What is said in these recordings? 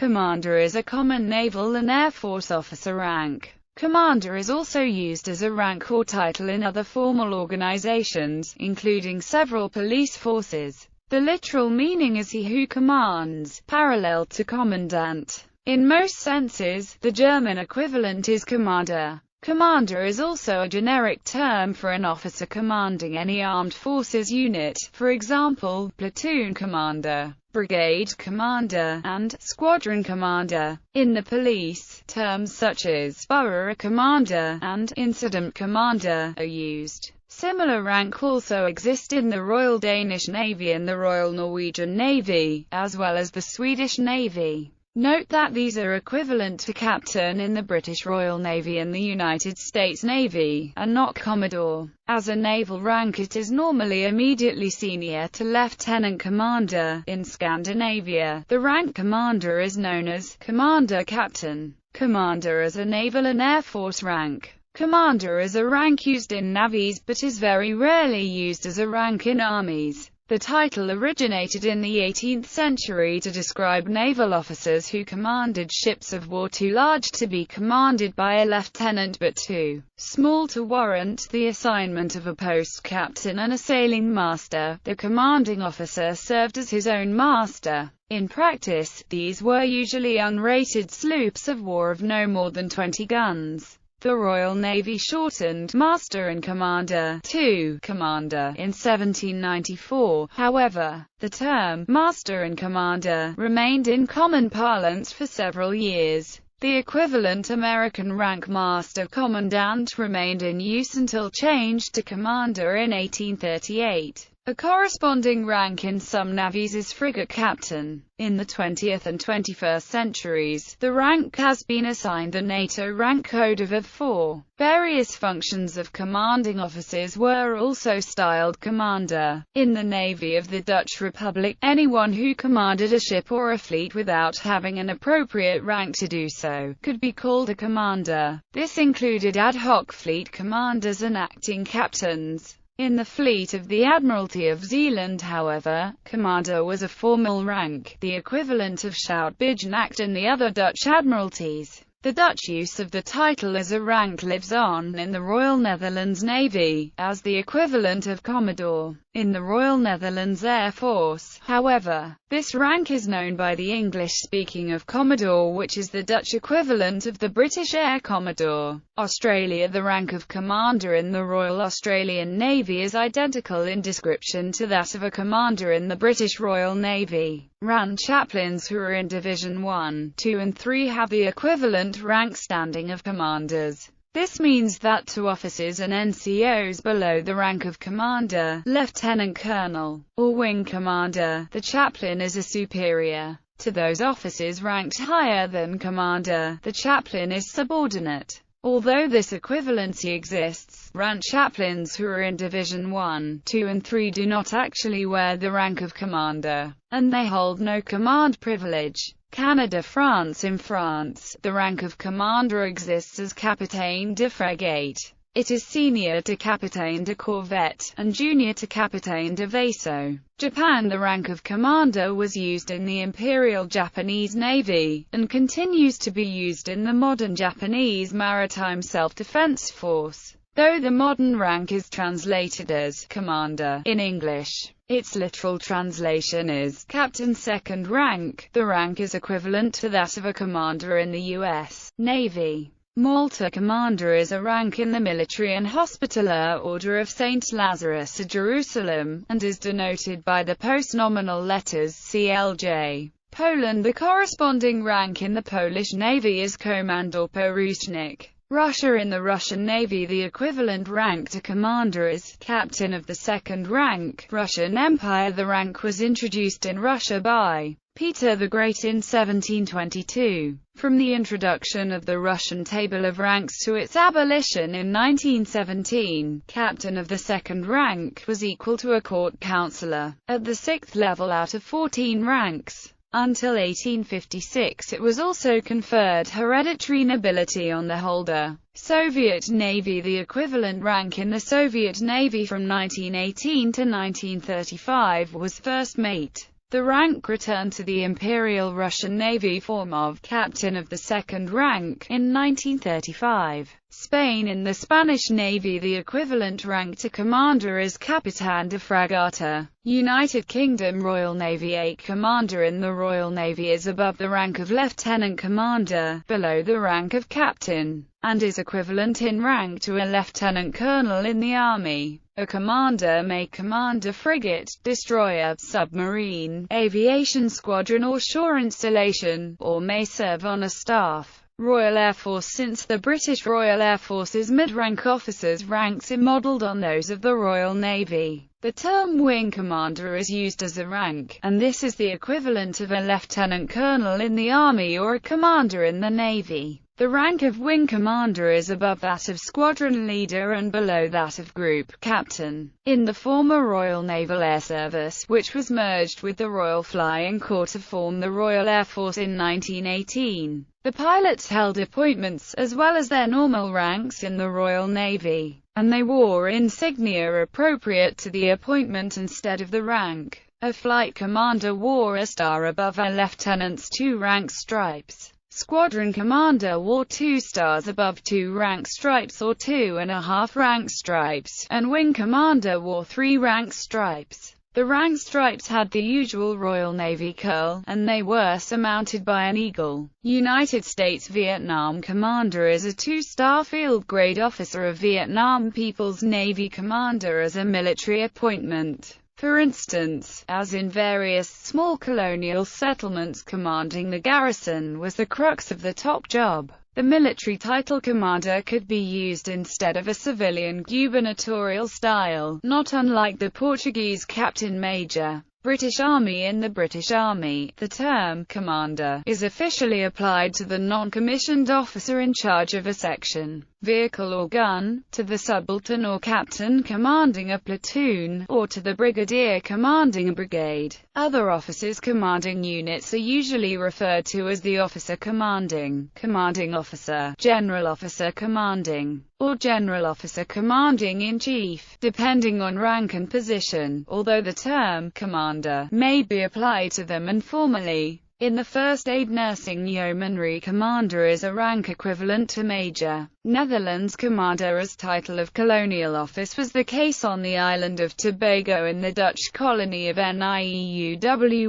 Commander is a common naval and air force officer rank. Commander is also used as a rank or title in other formal organizations, including several police forces. The literal meaning is he who commands, parallel to commandant. In most senses, the German equivalent is Commander. Commander is also a generic term for an officer commanding any armed forces unit, for example, platoon commander, brigade commander, and squadron commander. In the police, terms such as borough commander and incident commander are used. Similar rank also exist in the Royal Danish Navy and the Royal Norwegian Navy, as well as the Swedish Navy. Note that these are equivalent to captain in the British Royal Navy and the United States Navy, and not commodore. As a naval rank it is normally immediately senior to lieutenant commander. In Scandinavia, the rank commander is known as commander captain. Commander is a naval and air force rank. Commander is a rank used in navies but is very rarely used as a rank in armies. The title originated in the 18th century to describe naval officers who commanded ships of war too large to be commanded by a lieutenant but too small to warrant the assignment of a post captain and a sailing master. The commanding officer served as his own master. In practice, these were usually unrated sloops of war of no more than 20 guns. The Royal Navy shortened Master and Commander to Commander in 1794. However, the term Master and Commander remained in common parlance for several years. The equivalent American rank Master Commandant remained in use until changed to Commander in 1838. A corresponding rank in some navies is frigate captain. In the 20th and 21st centuries, the rank has been assigned the NATO rank code of IV. Various functions of commanding officers were also styled commander. In the Navy of the Dutch Republic, anyone who commanded a ship or a fleet without having an appropriate rank to do so could be called a commander. This included ad hoc fleet commanders and acting captains. In the fleet of the Admiralty of Zeeland, however, commander was a formal rank, the equivalent of Schout-Bijnacht in the other Dutch admiralties. The Dutch use of the title as a rank lives on in the Royal Netherlands Navy, as the equivalent of Commodore. In the Royal Netherlands Air Force, however, this rank is known by the English-speaking of Commodore, which is the Dutch equivalent of the British Air Commodore. Australia. The rank of commander in the Royal Australian Navy is identical in description to that of a commander in the British Royal Navy. RAN chaplains who are in Division 1, 2 and 3 have the equivalent rank standing of commanders. This means that to officers and NCOs below the rank of commander, lieutenant colonel, or wing commander, the chaplain is a superior. To those officers ranked higher than commander, the chaplain is subordinate. Although this equivalency exists, RAN chaplains who are in Division 1, 2 and 3 do not actually wear the rank of commander, and they hold no command privilege. Canada. France. In France, the rank of commander exists as Capitaine de Frégate. It is senior to Capitaine de Corvette, and junior to Capitaine de Vaisseau. Japan. The rank of commander was used in the Imperial Japanese Navy, and continues to be used in the modern Japanese Maritime Self-Defense Force. Though the modern rank is translated as commander in English, its literal translation is captain second rank. The rank is equivalent to that of a commander in the U.S. Navy. Malta. Commander is a rank in the Military and Hospitaller Order of St. Lazarus of Jerusalem, and is denoted by the post-nominal letters CLJ. Poland. The corresponding rank in the Polish Navy is Komandor Porucznik. Russia. In the Russian Navy, the equivalent rank to commander is captain of the second rank. Russian Empire. The rank was introduced in Russia by Peter the Great in 1722. From the introduction of the Russian table of ranks to its abolition in 1917, captain of the second rank was equal to a court councillor, at the sixth level out of 14 ranks. Until 1856 it was also conferred hereditary nobility on the holder. Soviet Navy. The equivalent rank in the Soviet Navy from 1918 to 1935 was first mate. The rank returned to the Imperial Russian Navy form of captain of the second rank in 1935. Spain. In the Spanish Navy, the equivalent rank to commander is Capitán de Fragata. United Kingdom Royal Navy. A commander in the Royal Navy is above the rank of lieutenant commander, below the rank of captain, and is equivalent in rank to a lieutenant colonel in the Army. A commander may command a frigate, destroyer, submarine, aviation squadron or shore installation, or may serve on a staff. Royal Air Force. Since the British Royal Air Force's mid-rank officers' ranks are modelled on those of the Royal Navy, the term wing commander is used as a rank, and this is the equivalent of a lieutenant colonel in the Army or a commander in the Navy. The rank of wing commander is above that of squadron leader and below that of group captain. In the former Royal Naval Air Service, which was merged with the Royal Flying Corps to form the Royal Air Force in 1918, the pilots held appointments, as well as their normal ranks in the Royal Navy, and they wore insignia appropriate to the appointment instead of the rank. A flight commander wore a star above a lieutenant's 2 rank stripes. Squadron commander wore 2 stars above 2 rank stripes or 2.5 rank stripes, and wing commander wore 3 rank stripes. The rank stripes had the usual Royal Navy curl, and they were surmounted by an eagle. United States Vietnam commander is a 2-star field grade officer of Vietnam People's Navy. Commander as a military appointment. For instance, as in various small colonial settlements, commanding the garrison was the crux of the top job. The military title commander could be used instead of a civilian gubernatorial style, not unlike the Portuguese captain major. British Army. In the British Army, the term commander is officially applied to the non-commissioned officer in charge of a section, vehicle or gun, to the subaltern or captain commanding a platoon, or to the brigadier commanding a brigade. Other officers commanding units are usually referred to as the officer commanding, commanding officer, general officer commanding, or general officer commanding-in-chief, depending on rank and position, although the term commander may be applied to them informally. In the first aid nursing yeomanry, commander is a rank equivalent to major. Netherlands. Commander as title of colonial office was the case on the island of Tobago in the Dutch colony of Nieuw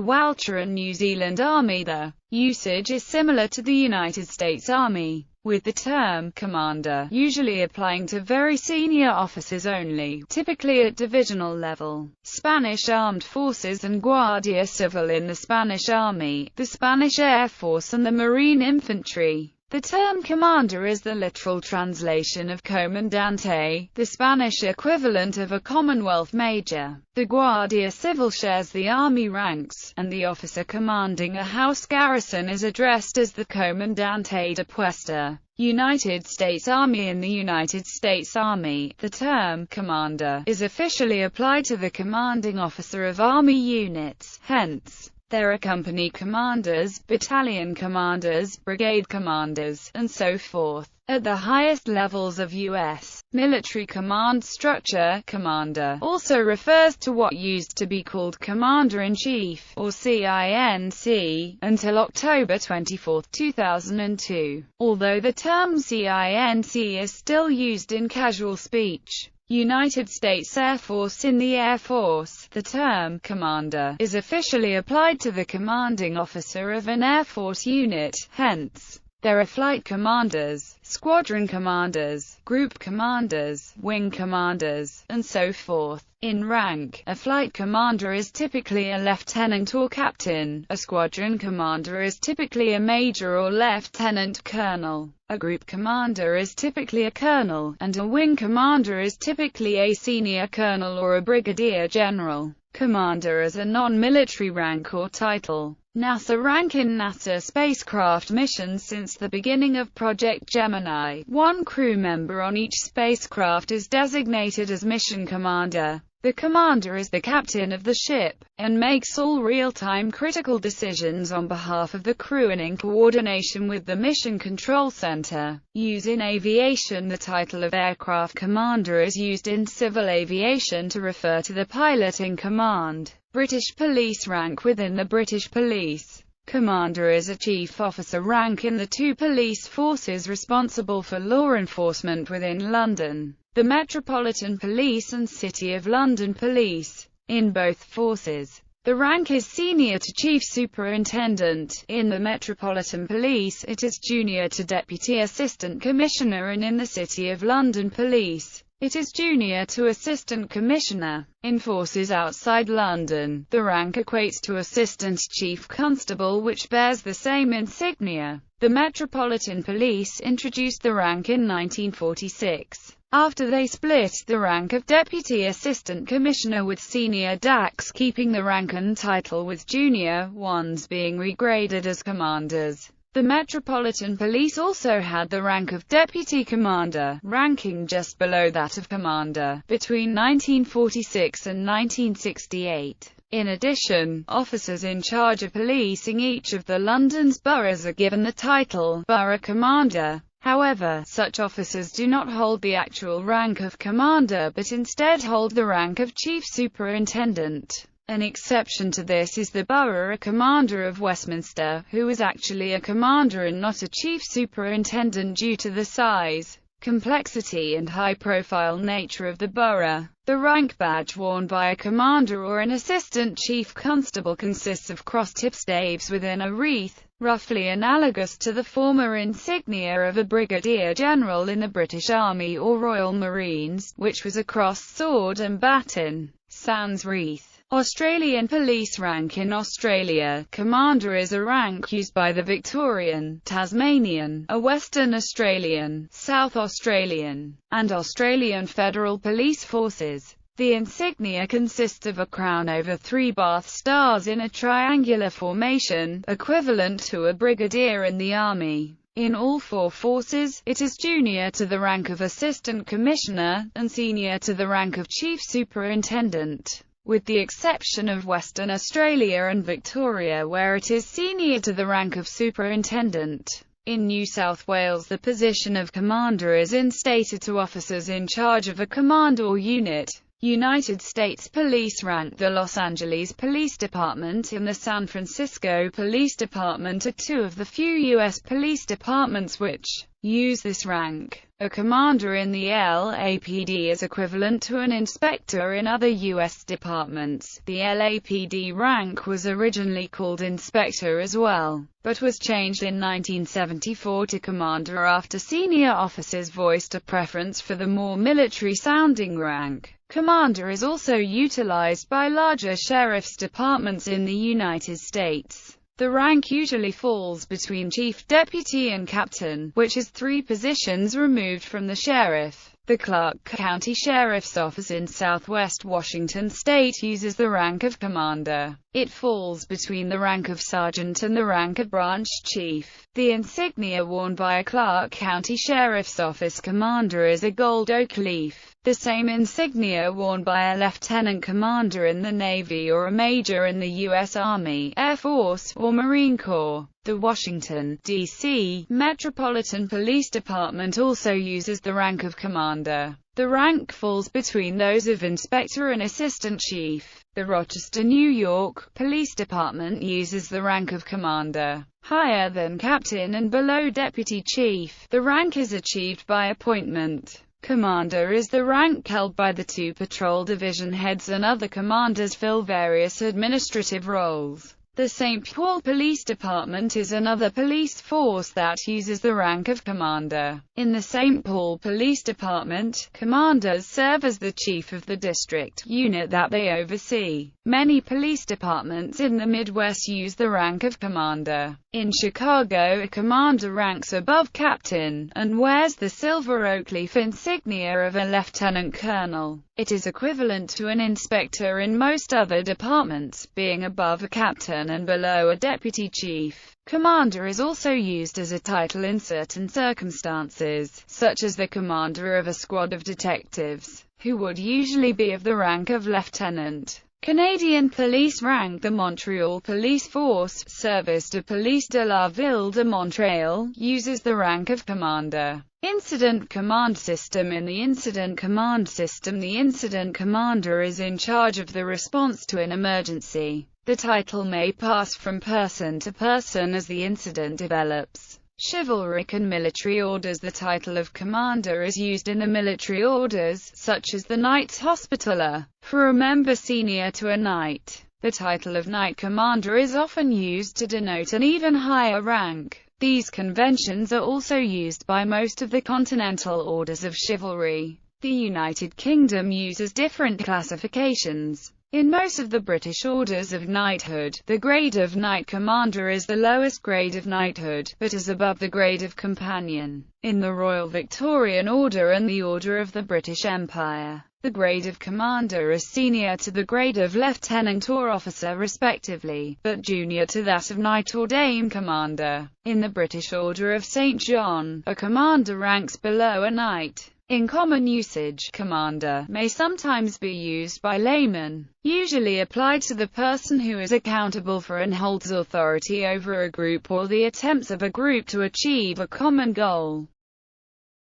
Walcheren and New Zealand Army. The usage is similar to the United States Army, with the term commander usually applying to very senior officers only, typically at divisional level. Spanish Armed Forces and Guardia Civil. In the Spanish Army, the Spanish Air Force and the Marine Infantry, the term commander is the literal translation of comandante, the Spanish equivalent of a Commonwealth major. The Guardia Civil shares the army ranks, and the officer commanding a house garrison is addressed as the comandante de puesta. United States Army. In the United States Army, the term commander is officially applied to the commanding officer of army units, hence, there are company commanders, battalion commanders, brigade commanders, and so forth. At the highest levels of U.S. military command structure, commander also refers to what used to be called Commander-in-Chief, or CINC, until October 24, 2002, although the term CINC is still used in casual speech. United States Air Force. In the Air Force, the term commander is officially applied to the commanding officer of an Air Force unit, hence, there are flight commanders, squadron commanders, group commanders, wing commanders, and so forth. In rank, a flight commander is typically a lieutenant or captain, a squadron commander is typically a major or lieutenant colonel, a group commander is typically a colonel, and a wing commander is typically a senior colonel or a brigadier general. Commander as a non-military rank or title. NASA rank. In NASA spacecraft missions since the beginning of Project Gemini, one crew member on each spacecraft is designated as mission commander. The commander is the captain of the ship, and makes all real-time critical decisions on behalf of the crew and in coordination with the Mission Control Center. Used in aviation. The title of aircraft commander is used in civil aviation to refer to the pilot in command. British police rank. Within the British police, commander is a chief officer rank in the two police forces responsible for law enforcement within London: the Metropolitan Police and City of London Police. In both forces, the rank is senior to chief superintendent. In the Metropolitan Police, it is junior to deputy assistant commissioner, and in the City of London Police, it is junior to assistant commissioner. In forces outside London, the rank equates to assistant chief constable, which bears the same insignia. The Metropolitan Police introduced the rank in 1946. After they split the rank of Deputy Assistant Commissioner, with senior DACs keeping the rank and title, with junior ones being regraded as commanders. The Metropolitan Police also had the rank of Deputy Commander, ranking just below that of Commander, between 1946 and 1968. In addition, officers in charge of policing each of the London's boroughs are given the title Borough Commander. However, such officers do not hold the actual rank of commander, but instead hold the rank of chief superintendent. An exception to this is the Borough Commander of Westminster, who is actually a commander and not a chief superintendent due to the size, complexity and high-profile nature of the borough. The rank badge worn by a commander or an assistant chief constable consists of cross-tip staves within a wreath, roughly analogous to the former insignia of a brigadier general in the British Army or Royal Marines, which was a crossed sword and baton. Sans wreath. Australian police rank. In Australia, commander is a rank used by the Victorian, Tasmanian, a Western Australian, South Australian, and Australian Federal Police forces. The insignia consists of a crown over three Bath stars in a triangular formation, equivalent to a brigadier in the Army. In all four forces, it is junior to the rank of Assistant Commissioner, and senior to the rank of Chief Superintendent, with the exception of Western Australia and Victoria, where it is senior to the rank of Superintendent. In New South Wales, the position of commander is instated to officers in charge of a command or unit. United States Police rank. The Los Angeles Police Department and the San Francisco Police Department are two of the few U.S. police departments which use this rank. A commander in the LAPD is equivalent to an inspector in other U.S. departments. The LAPD rank was originally called inspector as well, but was changed in 1974 to commander after senior officers voiced a preference for the more military-sounding rank. Commander is also utilized by larger sheriff's departments in the United States. The rank usually falls between chief deputy and captain, which is 3 positions removed from the sheriff. The Clark County Sheriff's Office in southwest Washington state uses the rank of commander. It falls between the rank of sergeant and the rank of branch chief. The insignia worn by a Clark County Sheriff's Office commander is a gold oak leaf, the same insignia worn by a lieutenant commander in the Navy or a major in the U.S. Army, Air Force, or Marine Corps. The Washington, D.C. Metropolitan Police Department also uses the rank of commander. The rank falls between those of inspector and assistant chief. The Rochester, New York, Police Department uses the rank of commander, higher than captain and below deputy chief. The rank is achieved by appointment. Commander is the rank held by the 2 patrol division heads, and other commanders fill various administrative roles. The St. Paul Police Department is another police force that uses the rank of commander. In the St. Paul Police Department, commanders serve as the chief of the district unit that they oversee. Many police departments in the Midwest use the rank of commander. In Chicago, a commander ranks above captain, and wears the silver oak leaf insignia of a lieutenant colonel. It is equivalent to an inspector in most other departments, being above a captain and below a deputy chief. Commander is also used as a title in certain circumstances, such as the commander of a squad of detectives, who would usually be of the rank of lieutenant. Canadian police rank. The Montreal Police Force, Service de Police de la Ville de Montréal, uses the rank of Commander. Incident Command System. In the Incident Command System, the Incident Commander is in charge of the response to an emergency. The title may pass from person to person as the incident develops. Chivalric and military orders. The title of commander is used in the military orders, such as the Knights Hospitaller, for a member senior to a knight. The title of knight commander is often used to denote an even higher rank. These conventions are also used by most of the continental orders of chivalry. The United Kingdom uses different classifications. In most of the British orders of knighthood, the grade of knight commander is the lowest grade of knighthood, but is above the grade of companion. In the Royal Victorian Order and the Order of the British Empire, the grade of commander is senior to the grade of lieutenant or officer respectively, but junior to that of knight or dame commander. In the British Order of St. John, a commander ranks below a knight. In common usage, commander may sometimes be used by laymen, usually applied to the person who is accountable for and holds authority over a group or the attempts of a group to achieve a common goal.